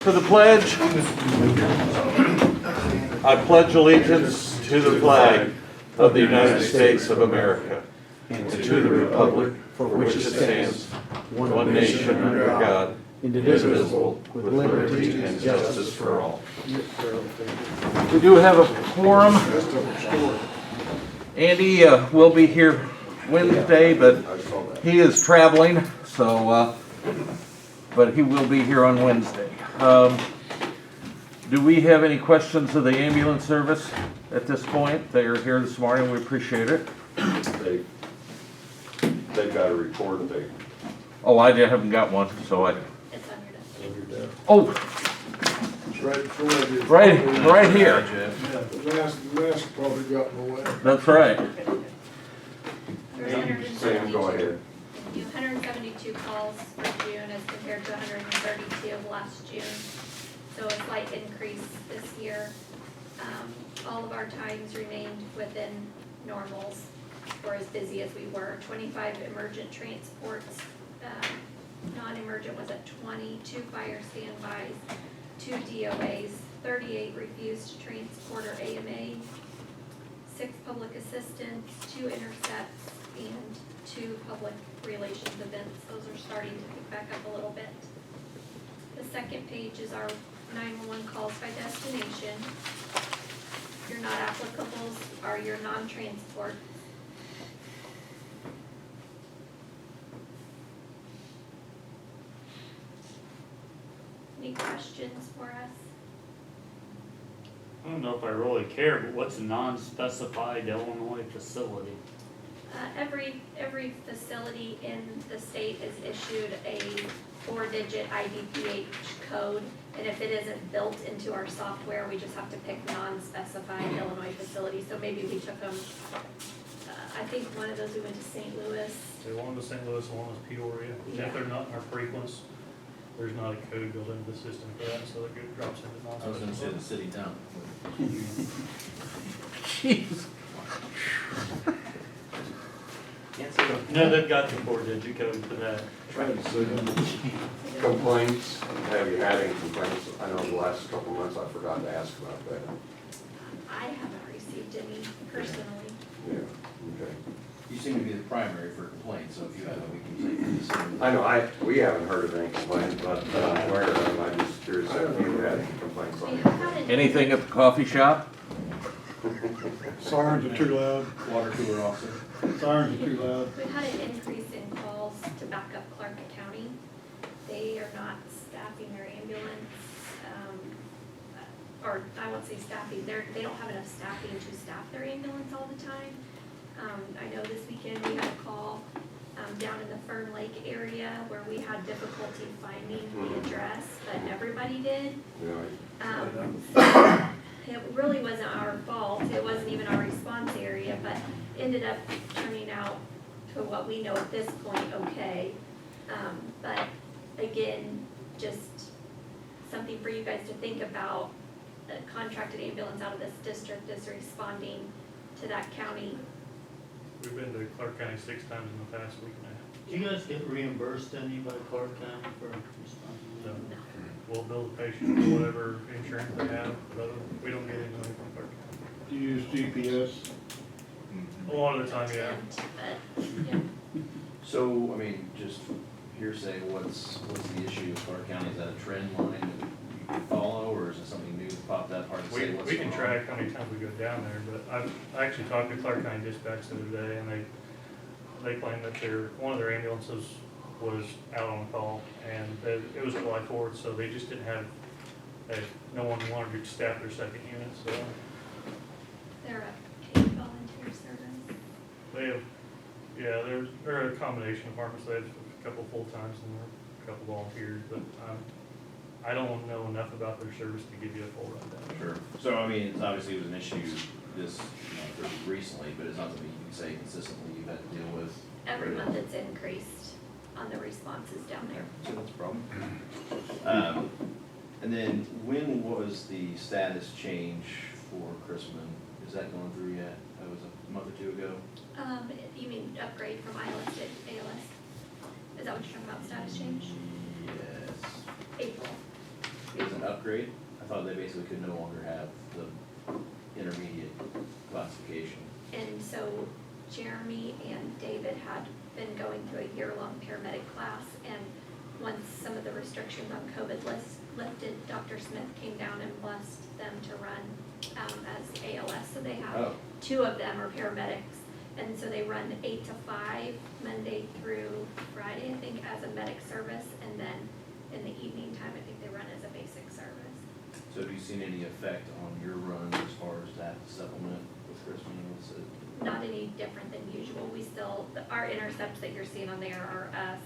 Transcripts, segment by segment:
For the pledge, I pledge allegiance to the flag of the United States of America and to the republic for which it stands, one nation under God, indivisible, with liberty and justice for all. We do have a quorum. Andy will be here Wednesday, but he is traveling, so but he will be here on Wednesday. Do we have any questions of the ambulance service at this point? They are here this morning. We appreciate it. They've got a report. Oh, I haven't got one, so I. It's on your desk. Oh, It's right before I did. right here. Yeah, the mask probably got in the way. That's right. There's Sam, go ahead. 172 calls for June as compared to 132 of last June. So a slight increase this year. All of our times remained within normals. We're as busy as we were. 25 emergent transports. Non-emergent was at 20, 2 fire standbys, 2 DOAs, 38 refused to transport or AMA, 6 public assistants, 2 intercepts, and 2 public relations events. Those are starting to pick back up a little bit. The second page is our 911 calls by destination. Your not applicables are your non-transport. Any questions for us? I don't know if I really care, but what's a non-specified Illinois facility? Every facility in the state is issued a 4-digit IDPH code, and if it isn't built into our software, we just have to pick non-specified Illinois facility. So maybe we took them, I think one of those we went to St. Louis. So one was St. Louis, one was Peoria. Yeah. If they're not in our frequency, there's not a code built into the system for that, so it drops into I was gonna say the non-specified. city town. Jeez. Can't say that. No, they've got the 4-digit code for that. Complaints, have you had any complaints? I know the last couple of months I forgot to ask about that. I haven't received any personally. Yeah, okay. You seem to be the primary for complaints, so if you have a, we can take this. I know, we haven't heard of any complaints, but I'm aware of them. I'm just curious if you had any complaints We on have that. had an Anything at the coffee shop? Sirens are too loud. Water cooler also. Sirens are too loud. We've had an increase in calls to back up Clark County. They are not staffing their ambulance, or I won't say staffing, they don't have enough staffing to staff their ambulance all the time. I know this weekend we had a call down in the Fern Lake area where we had difficulty finding the address, but everybody did. Yeah, It really wasn't our fault, it wasn't even our response area, but ended up turning out to what we know at this point, okay. But again, just something for you guys to think about. A contracted ambulance out of this district is responding to that county. We've been to Clark County 6 times in the past week and a half. Do you guys get reimbursed any by Clark County for responding? So No. we'll bill the patient for whatever insurance they have, but we don't get any money from Clark County. Do you use GPS? A lot of the time, yeah. But, yeah. So, I mean, just hearsay, what's the issue with Clark County? Is that a trend line that you can follow, or is it something new that popped up, hard to say what's We going can on? track how many times we go down there, but I actually talked to Clark County Dispatch the other day, and they claimed that one of their ambulances was out on call, and it was July 4th, so they just didn't have, no one wanted to staff their second unit, so They're a paid volunteer service. they have, yeah, they're a combination of departments. They have a couple full-times and a couple volunteers, but I don't know enough about their service to give you a full rundown. Sure. So, I mean, it's obviously it was an issue this month or recently, but it's not something you can say consistently you've had to deal with. Every month it's increased on the responses down there. So that's a problem. And then when was the status change for Chrisman? Is that going through yet? That was a month or 2 ago? You mean upgrade from ILS to ALS? Is that what you're talking about, status change? Yes. April. is an upgrade? I thought they basically could no longer have the intermediate classification. And so Jeremy and David had been going through a year-long paramedic class, and once some of the restrictions on COVID lifted, Dr. Smith came down and blessed them to run as ALS. So they have Oh, 2 of them are paramedics, and so they run 8 to 5, Monday through Friday, I think, as a medic service, and then in the evening time, I think they run as a basic service. so have you seen any effect on your run as far as that supplement with Kristen? Was it? Not any different than usual. We still, our intercepts that you're seeing on there are us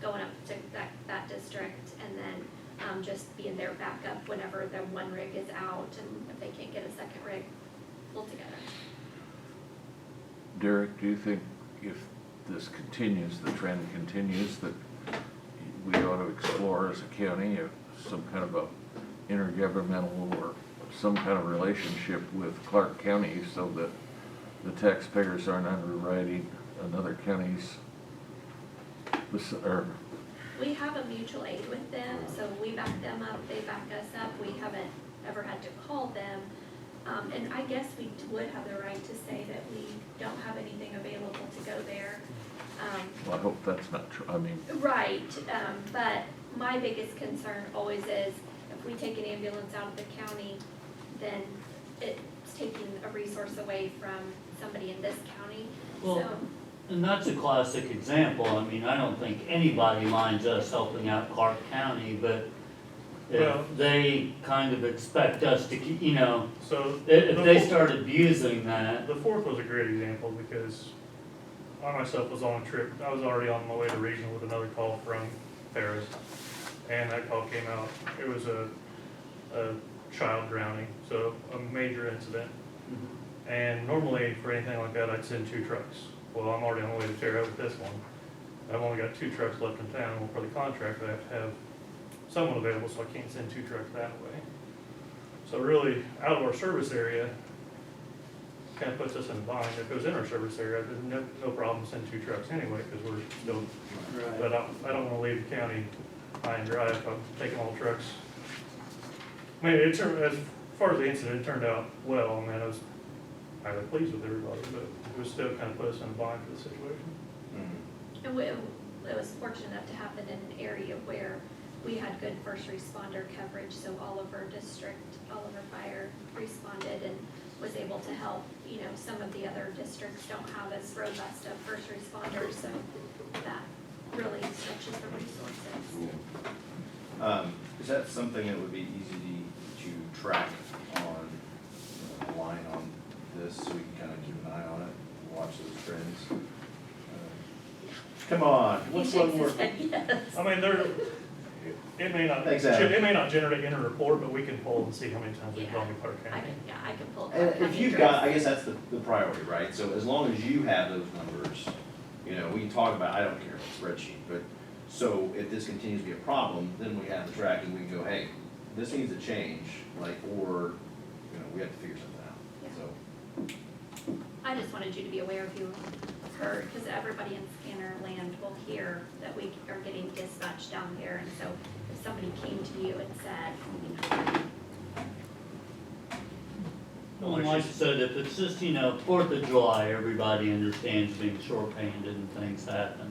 going up to that district, and then just being their backup whenever the one rig is out, and if they can't get a second rig pulled together. Derek, do you think if this continues, the trend continues, that we ought to explore as a county some kind of a intergovernmental or some kind of relationship with Clark County so that the taxpayers aren't underwriting another county's, or, We have a mutual aid with them, so we back them up, they back us up. We haven't ever had to call them. And I guess we would have the right to say that we don't have anything available to go there. well, I hope that's not true, I mean, Right, but my biggest concern always is if we take an ambulance out of the county, then it's taking a resource away from somebody in this county. Well, So, and that's a classic example. I mean, I don't think anybody minds us helping out Clark County, but Well- if they kind of expect us to keep, you know, So. if the they fourth- start abusing that, The 4th was a great example because I myself was on a trip, I was already on my way to regional with another call from Paris. And that call came out, it was a child drowning, so a major incident. And normally for anything like that, I'd send 2 trucks. Well, I'm already on the way to tear up with this one. I've only got 2 trucks left in town. Well, for the contract, I have to have someone available, so I can't send 2 trucks that way. So really, out of our service area, kind of puts us in a bind. If it was in our service area, there's no problem to send 2 trucks anyway, because we're still, but I don't wanna leave the county high and dry if I'm taking all trucks. I mean, as far as the incident, it turned out well. I mean, I was highly pleased with everybody, but it was still kind of put us in a bind for the situation. and it was fortunate enough to happen in an area where we had good first responder coverage, so Oliver Fire responded and was able to help. You know, some of the other districts don't have as robust of first responders, so that really stretches the resources. Is that something that would be easy to track on, a line on this, so we can kind of keep an eye on it, watch those trends? Come on, what's He one shakes more? his head yes. I mean, it may not, Exactly. it may not generate in a report, but we can pull and see how many times we've Yeah. called me Clark County. I can pull. And Clark if County you've address. got, I guess that's the priority, right? So as long as you have those numbers, you know, we can talk about, I don't care about the spreadsheet, but, so if this continues to be a problem, then we have the tracking, we can go, hey, this needs to change, like, or, you know, we have to figure something out, so. I just wanted you to be aware if you heard, because everybody in Scanner land will hear that we are getting dispatched down here, and so if somebody came to you and said, you know, well, like I said, if it's just, you know, 4th of July, everybody understands being short-handed and things happen.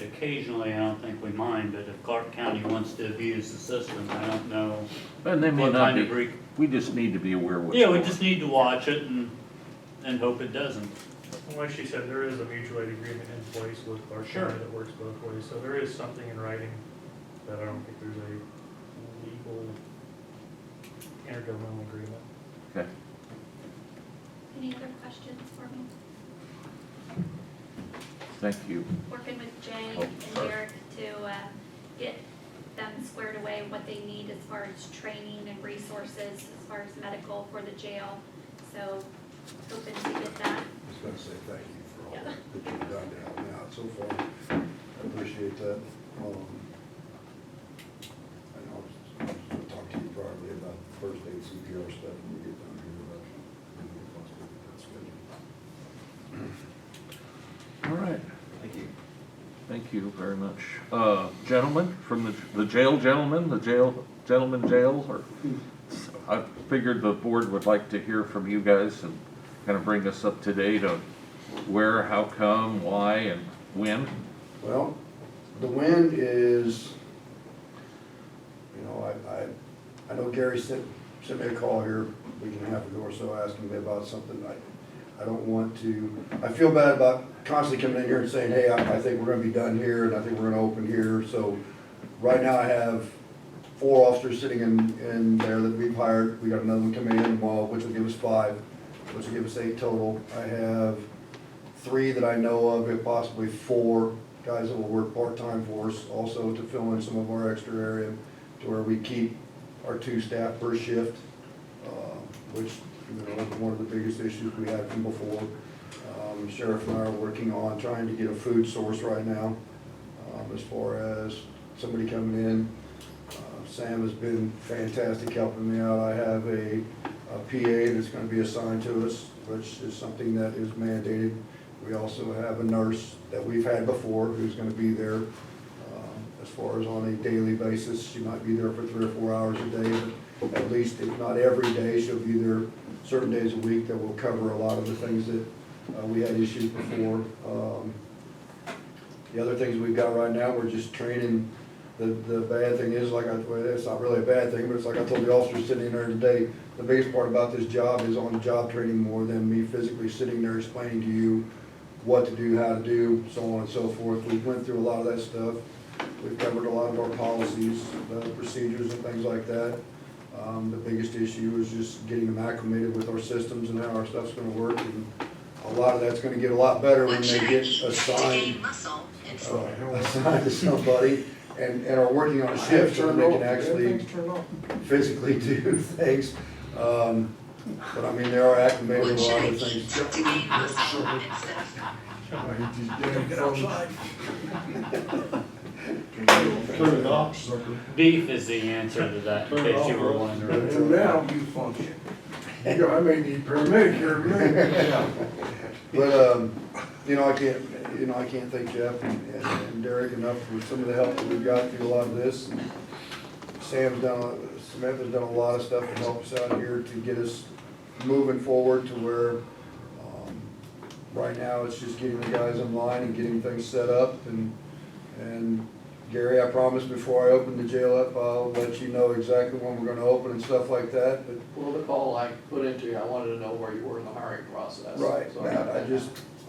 Occasionally, I don't think we mind, but if Clark County wants to abuse the system, I don't know. and they may What not kind of be, re- we just need to be aware what's Yeah, we going just need to watch it and hope it doesn't. And like she said, there is a mutual aid agreement in place with Clark Sure. County that works both ways, so there is something in writing that I don't think there's a legal intergovernmental agreement. Okay. any other questions for me? Thank you. Working with Jay Oh, and sorry. Derek to get them squared away, what they need as far as training and resources, as far as medical for the jail. So hoping to get that. I was gonna say thank you for all Yeah. that you've done to help me out so far. I appreciate that. I know I'll talk to you probably about first aid CPR stuff when we get down here, but I'm gonna possibly get that scheduled. All right. Thank you. Thank you very much. Gentlemen, from the jail gentleman, the gentleman jail, or, I figured the board would like to hear from you guys and kind of bring us up to date on where, how come, why, and when. Well, the wind is, you know, I know Gary sent me a call here a week and a half ago or so asking me about something. I don't want to, I feel bad about constantly coming in here and saying, hey, I think we're gonna be done here and I think we're gonna open here. So right now I have 4 officers sitting in there that we've hired. We got another one coming in tomorrow, which will give us 5, which will give us 8 total. I have 3 that I know of, if possibly 4 guys that will work part-time for us, also to fill in some of our extra area to where we keep our 2 staff per shift, which, you know, one of the biggest issues we had from before. Sheriff and I are working on trying to get a food source right now, as far as somebody coming in. Sam has been fantastic helping me out. I have a PA that's gonna be assigned to us, which is something that is mandated. We also have a nurse that we've had before who's gonna be there, as far as on a daily basis. She might be there for 3 or 4 hours a day, but at least if not every day, she'll be there certain days a week that will cover a lot of the things that we had issues before. The other things we've got right now, we're just training. The bad thing is, well, it's not really a bad thing, but it's like I told the officers sitting in there today, the biggest part about this job is on-the-job training more than me physically sitting there explaining to you what to do, how to do, so on and so forth. We went through a lot of that stuff. We've covered a lot of our policies, procedures and things like that. The biggest issue is just getting them acclimated with our systems and how our stuff's gonna work. And a lot of that's gonna get a lot better when they get assigned to somebody and are working on a shift so they can actually physically do things. But I mean, they are acclimated with a lot of things. Turn it off, sucker. Beef is the answer to that, in case you were wondering. And now you function. I may need paramedic here in But, you know, I can't thank Jeff and Derek enough for some of the help that we've got through a lot of this. Samantha's done a lot of stuff to help us out here to get us moving forward to where, right now it's just getting the guys in line and getting things set up. And Gary, I promise before I open the jail up, I'll let you know exactly when we're gonna open and stuff like that, but. Well, the call I put into you, I wanted to know where you were in the hiring process. Right, So man,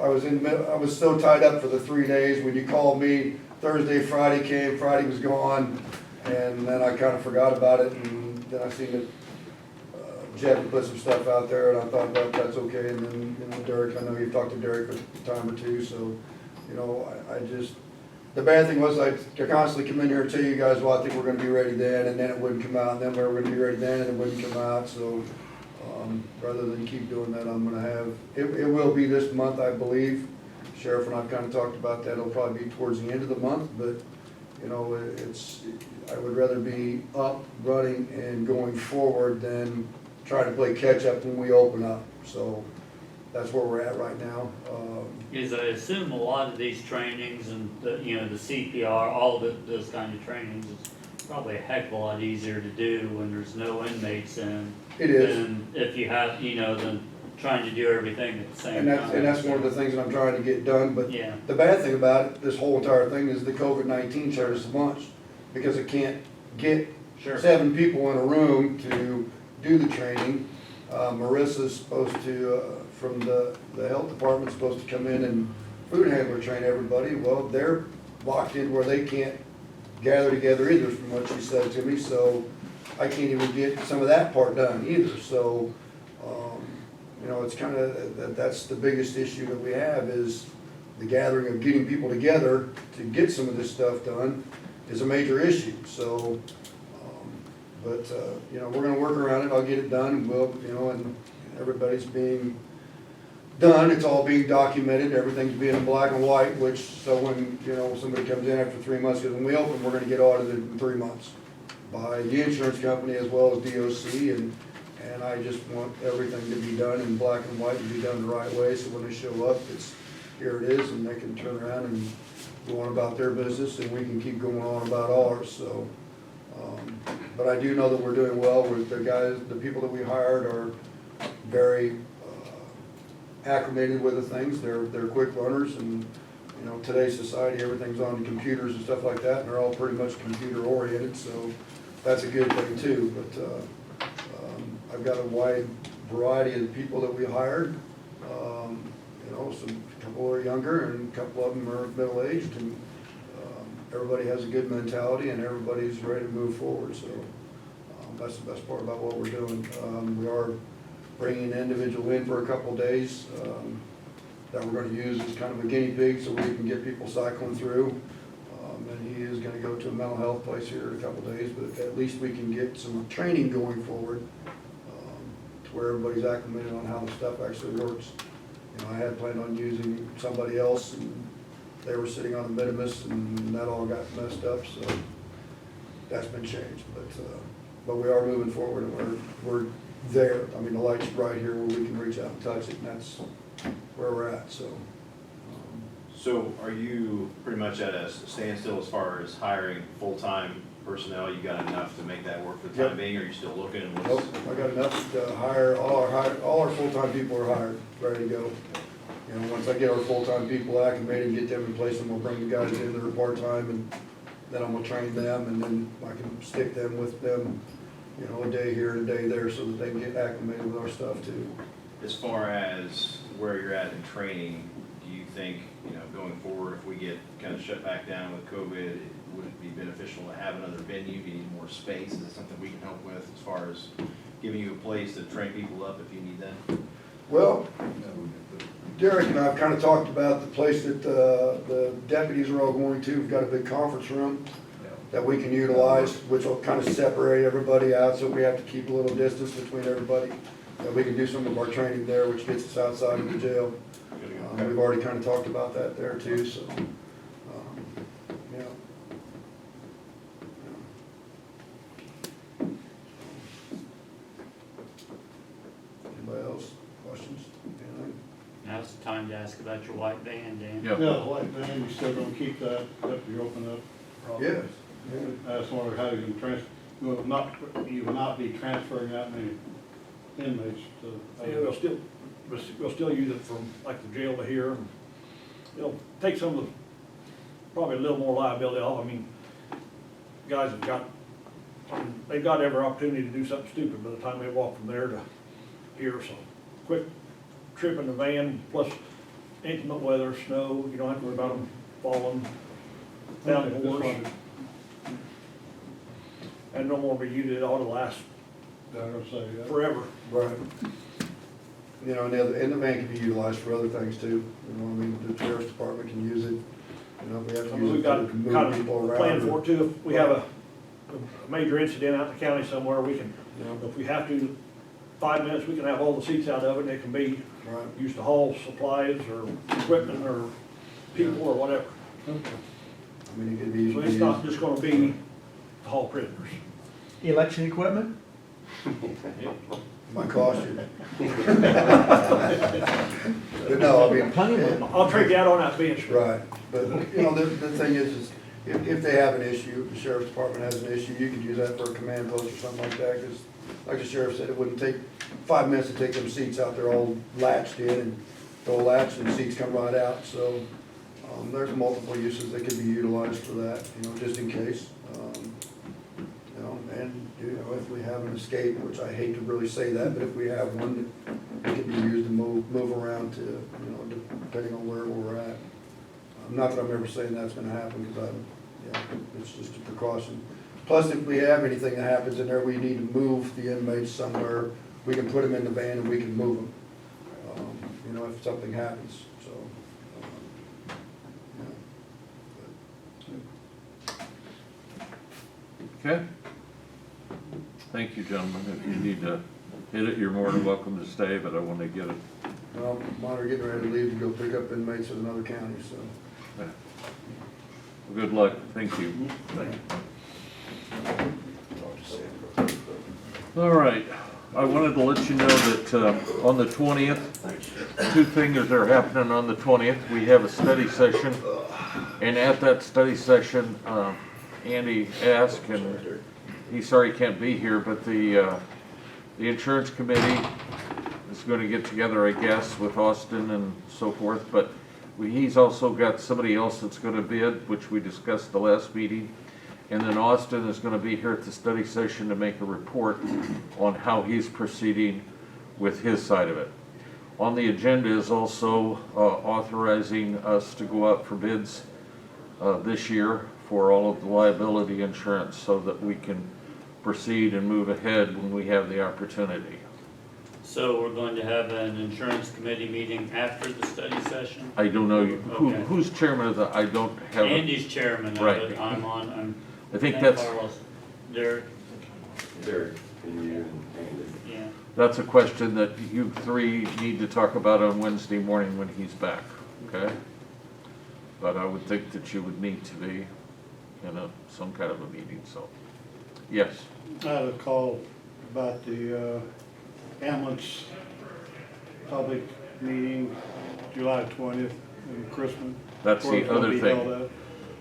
I was so tied up for the 3 days. When you called me, Thursday, Friday came, Friday was gone, and then I kind of forgot about it, and then I seen that Jeff had put some stuff out there, and I thought, well, that's okay, and then, you know, Derek, I know you've talked to Derek a time or two, so, you know, I just, the bad thing was I constantly come in here and tell you guys, well, I think we're gonna be ready then, and then it wouldn't come out, and then we were gonna be ready then, and it wouldn't come out, so, rather than keep doing that, I'm gonna have, it will be this month, I believe. Sheriff and I've kind of talked about that, it'll probably be towards the end of the month, but, you know, I would rather be up, running, and going forward than trying to play catch-up when we open up, so that's where we're at right now. Is I assume a lot of these trainings and the, you know, the CPR, all of those kind of trainings is probably a heck of a lot easier to do when there's no inmates in. It is. Than if you have, you know, than trying to do everything at the same And time. that's one of the things that I'm trying to get done, but Yeah. the bad thing about it, this whole entire thing, is the COVID-19 shut us a bunch, because it can't get Sure. 7 people in a room to do the training. Marissa's supposed to, from the health department, supposed to come in and food handler train everybody. Well, they're locked in where they can't gather together either, from what she said to me, so I can't even get some of that part done either, so, you know, it's kind of, that's the biggest issue that we have, is the gathering of getting people together to get some of this stuff done is a major issue, so, but, you know, we're gonna work around it, I'll get it done, and we'll, you know, and everybody's being done, it's all being documented, everything's being in black and white, which, so when, you know, somebody comes in after 3 months, because when we open, we're gonna get audited in 3 months by the insurance company as well as DOC, and I just want everything to be done in black and white, and be done the right way, so when they show up, it's, here it is, and they can turn around and go on about their business and we can keep going on about ours, so. But I do know that we're doing well with the guys, the people that we hired are very acclimated with the things. They're quick learners, and, you know, today's society, everything's on computers and stuff like that, and they're all pretty much computer oriented, so that's a good thing too. But I've got a wide variety of people that we hired. You know, a couple are younger and a couple of them are middle-aged, and everybody has a good mentality and everybody's ready to move forward, so that's the best part about what we're doing. We are bringing an individual in for a couple days that we're gonna use as kind of a guinea pig so we can get people cycling through. And he is gonna go to a mental health place here in a couple days, but at least we can get some training going forward to where everybody's acclimated on how the stuff actually works. You know, I had planned on using somebody else, and they were sitting on a minimus, and that all got messed up, so that's been changed. But we are moving forward, and we're there. I mean, the light's right here where we can reach out and touch it, and that's where we're at, so. So are you pretty much at a standstill as far as hiring full-time personnel? You got enough to make that work for the time Yep. being, or are you still looking? And Nope, I got enough to hire, all our full-time people are hired, ready to go. You know, once I get our full-time people acclimated and get them in place, and we'll bring the guys in that are part-time, and then I'm gonna train them, and then I can stick them with them, you know, a day here and a day there, so that they can get acclimated with our stuff too. As far as where you're at in training, do you think, you know, going forward, if we get kind of shut back down with COVID, would it be beneficial to have another venue? Do you need more space? Is it something we can help with as far as giving you a place to train people up if you need them? Well, Derek and I have kind of talked about the place that the deputies are all going to. We've got a big conference room that we can utilize, which will kind of separate everybody out, so we have to keep a little distance between everybody. We can do some of our training there, which gets us outside of the jail. We've already kind of talked about that there too, so, yeah. Anybody else, questions? Anything? Now's the time to ask about your white van, Dan. Yep. Yeah, white van, you still gonna keep that after you open up? Yes. I just wondered how you can you will not be transferring that many inmates to. Yeah, we'll still use it from like the jail to here. It'll take some of the, probably a little more liability off. I mean, guys have got, they've got every opportunity to do something stupid by the time they walk from there to here, so quick trip in the van, plus inclement weather, snow, you don't have to worry about them falling down the horse. And no more be used, it ought to last I was gonna say, yeah. forever. Right. You know, and the van can be utilized for other things too. You know, I mean, the sheriff's department can use it. You know, if we have I to mean, use we've it got to kind move of people a around. plan for it too. If we have a major incident out in the county somewhere, we can, Yeah. if we have to, 5 minutes, we can have all the seats out of it, and it can be Right. used to haul supplies or equipment or people or whatever. I mean, it could be. So it's not just gonna be to haul prisoners. Election equipment? Might cost you. But no, I mean. Plenty of I'll trade that on that bench. Right, but, you know, the thing is if they have an issue, if the sheriff's department has an issue, you could use that for a command post or something like that, because like the sheriff said, it wouldn't take 5 minutes to take them seats out there all latched in, and they'll latch and the seats come right out, so, there's multiple uses that could be utilized for that, you know, just in case. You know, and, you know, if we have an escape, which I hate to really say that, but if we have one, it could be used to move around to, you know, depending on where we're at. Not that I'm ever saying that's gonna happen, because it's just a precaution. Plus, if we have anything that happens in there, we need to move the inmates somewhere, we can put them in the van and we can move them, you know, if something happens, so. Okay. Thank you, gentlemen. If you need to hit it, you're more than welcome to stay, but I want to get it. Well, mine are getting ready to leave to go pick up inmates in another county, so. Well, good luck. Thank you. All right. I wanted to let you know that on the 20th, two things are happening on the 20th. We have a study session And at that study session, Andy asked, and he's sorry he can't be here, but the insurance committee is gonna get together, I guess, with Austin and so forth, but he's also got somebody else that's gonna bid, which we discussed the last meeting. And then Austin is gonna be here at the study session to make a report on how he's proceeding with his side of it. On the agenda is also authorizing us to go out for bids this year for all of the liability insurance so that we can proceed and move ahead when we have the opportunity. So we're going to have an insurance committee meeting after the study session? I don't know, Okay. who's chairman of the, I don't have, Andy's chairman of Right. it, I'm I think that's, Carlos. Derek, Derek, and you and Andy. yeah. that's a question that you three need to talk about on Wednesday morning when he's back, okay? But I would think that you would need to be in some kind of a meeting, so, yes. I had a call about the ambulance public meeting, July 20th, and Christmas. That's where the it's gonna other be thing. held at.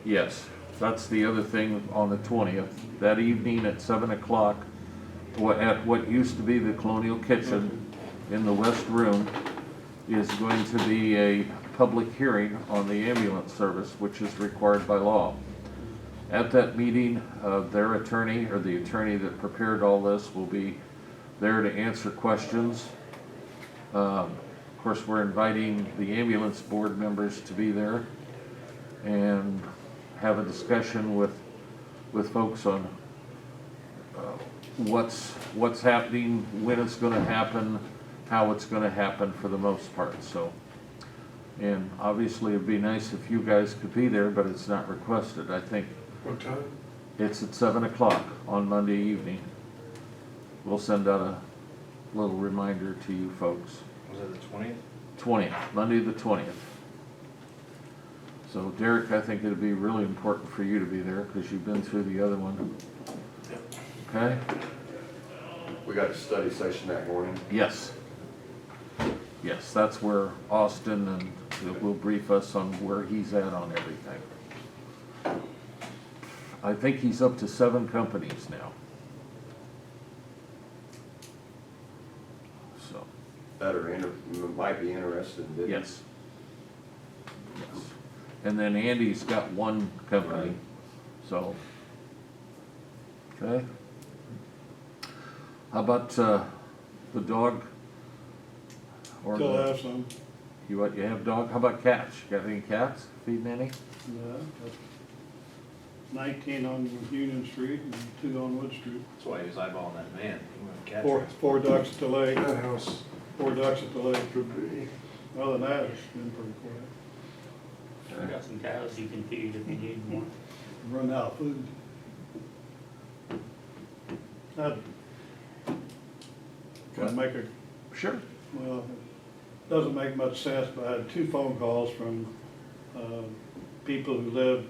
Yes, that's the other thing on the 20th. That evening at 7 o'clock, at what used to be the Colonial Kitchen in the West Room, is going to be a public hearing on the ambulance service, which is required by law. At that meeting, their attorney, or the attorney that prepared all this, will be there to answer questions. Of course, we're inviting the ambulance board members to be there and have a discussion with folks on what's happening, when it's gonna happen, how it's gonna happen for the most part, so. And obviously, it'd be nice if you guys could be there, but it's not requested, I think. What time? It's at 7 o'clock on Monday evening. We'll send out a little reminder to you folks. Was it the 20th? 20th, Monday the 20th. So Derek, I think it'd be really important for you to be there because you've been through the other one. Okay? We got a study session that morning. Yes. Yes, that's where Austin and will brief us on where he's at on everything. I think he's up to 7 companies now. So, That might be interested in bidding. yes. Yes. And then Andy's got 1 company, so. Okay. How about, the dog? Or Still the- have some, You what, you have dog? How about cats? You got any cats? Feeding any? yeah, but 19 on Union Street and 2 on Wood Street. That's why he was eyeballing that man. He wanted to catch him. Four ducks at the lake, That house 4 ducks at the lake. could be. Other than that, it's been pretty quiet. I got some cows you can feed if you need more. Run out of food. That can make a, Sure. well, it doesn't make much sense, but I had 2 phone calls from people who live,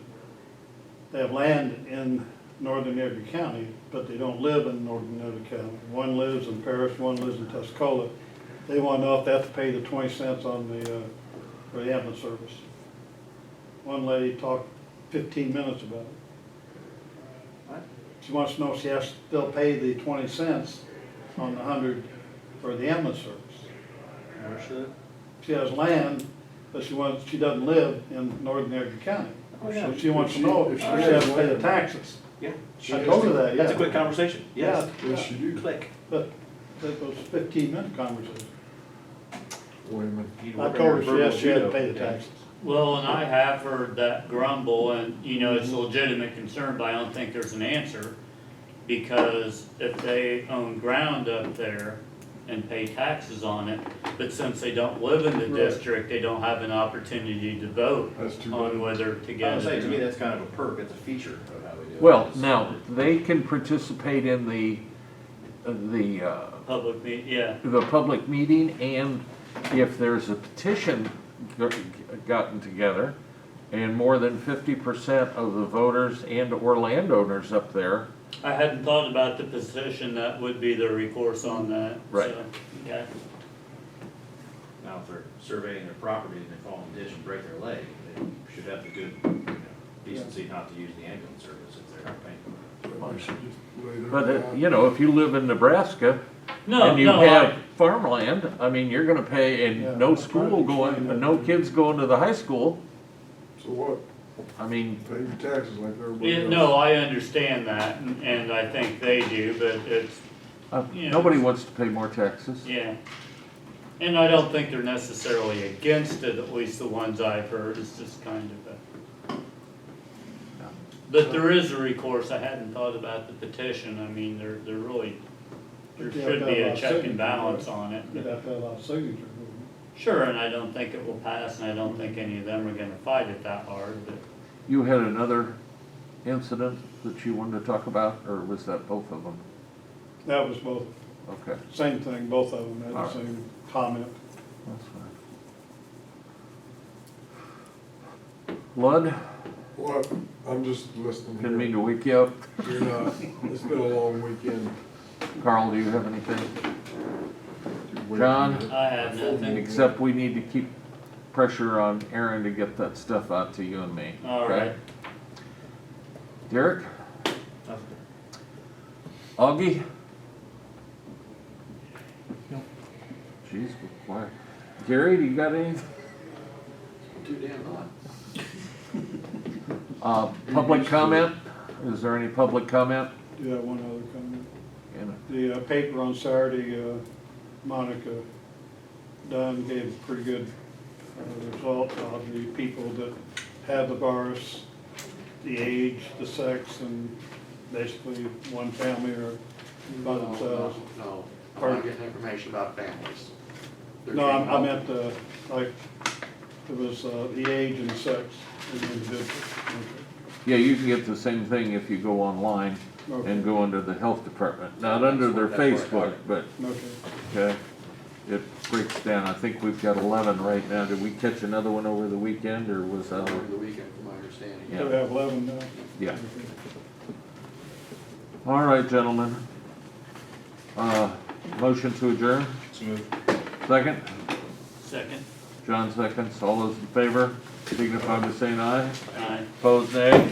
they have land in northern Edgar County, but they don't live in northern Edgar County. One lives in Paris, one lives in Tuscola. They want to know if they have to pay the 20 cents on the, for the ambulance service. One lady talked 15 minutes about it. What? She wants to know if she has to still pay the 20 cents on the 100 for the ambulance service. Where should it? She has land, but she doesn't live in northern Edgar County. Oh, yeah. So she wants to know if she has to pay the taxes. Yeah. I told her that, yeah. That's a quick conversation. Yes. Yes, you do. Click. But that was 15-minute conversation. Wait a minute. I told her, yes, she had to pay the taxes. Well, and I have heard that grumble, and, you know, it's a legitimate concern, but I don't think there's an answer. Because if they own ground up there and pay taxes on it, but since they don't live in the Right. district, they don't have an opportunity to vote That's too on bad. whether to I get would say, to me, it. that's kind of a perk. It's a feature of how we do it. Well, now, they can participate in the Public meet, yeah. public meeting, and if there's a petition gotten together, and more than 50% of the voters and or landowners up there, I hadn't thought about the position that would be the recourse on that. Right. So, okay. Now, if they're surveying their property and they fall in the ditch and break their leg, they should have the good, you know, decency not to use the ambulance service if they're not paying. They should just lay their But, ground. you know, if you live in Nebraska No, and you no, have farmland, I mean, you're gonna pay, Yeah. and no school going, and no kids going to the high school, So what? I mean, Pay your taxes like everybody Yeah, else. no, I understand that, and I think they do, but it's, Yeah. nobody wants to pay more taxes. yeah. And I don't think they're necessarily against it, at least the ones I've heard, it's just kind of a. But there is a recourse, I hadn't thought about the petition, I mean, there really, there But you should have to be have a a lot of check and signatures, balance right? on it. You'd but- have to have a lot of signatures. wouldn't Sure, and I don't think it will pass, and I don't think any of them are gonna fight it that hard, but. You had another incident that you wanted to talk about, or was that both of them? you? That was both, Okay, same thing, both of them had All the right. same comment. that's fine. Lud, What? I'm just listening didn't mean here. to wake you up. You're not. It's been a long weekend. Carl, do you have anything? Wait a John? minute. I have nothing. Except we need to keep pressure on Aaron to get that stuff out to you and me. All okay? right. Derek? Augie? Jeez, we're quiet. Gary, do you got anything? Too damn hot. Public comment? Is there any public comment? Do you have one other comment? Yeah. The paper on Saturday, Monica Dunn gave a pretty good result of the people that had the virus, the age, the sex, and basically one family or by themselves. No, I'm Pardon? not getting information about families. They're No, I treating- meant, like, it was the age and sex of the individual. Yeah, you can get the same thing if you go online Okay. and go under the health department. Not under their That's where I got Facebook, it. but, Okay. okay. It breaks down. I think we've got 11 right now. Did we catch another one over the weekend, or was that? Over the weekend, from my understanding. Yeah. So we have 11 now? Yeah. Okay. All right, gentlemen. Motion to adjourn? Second? Second, John seconds. All those in favor signify by saying aye. aye. Opposed, nay.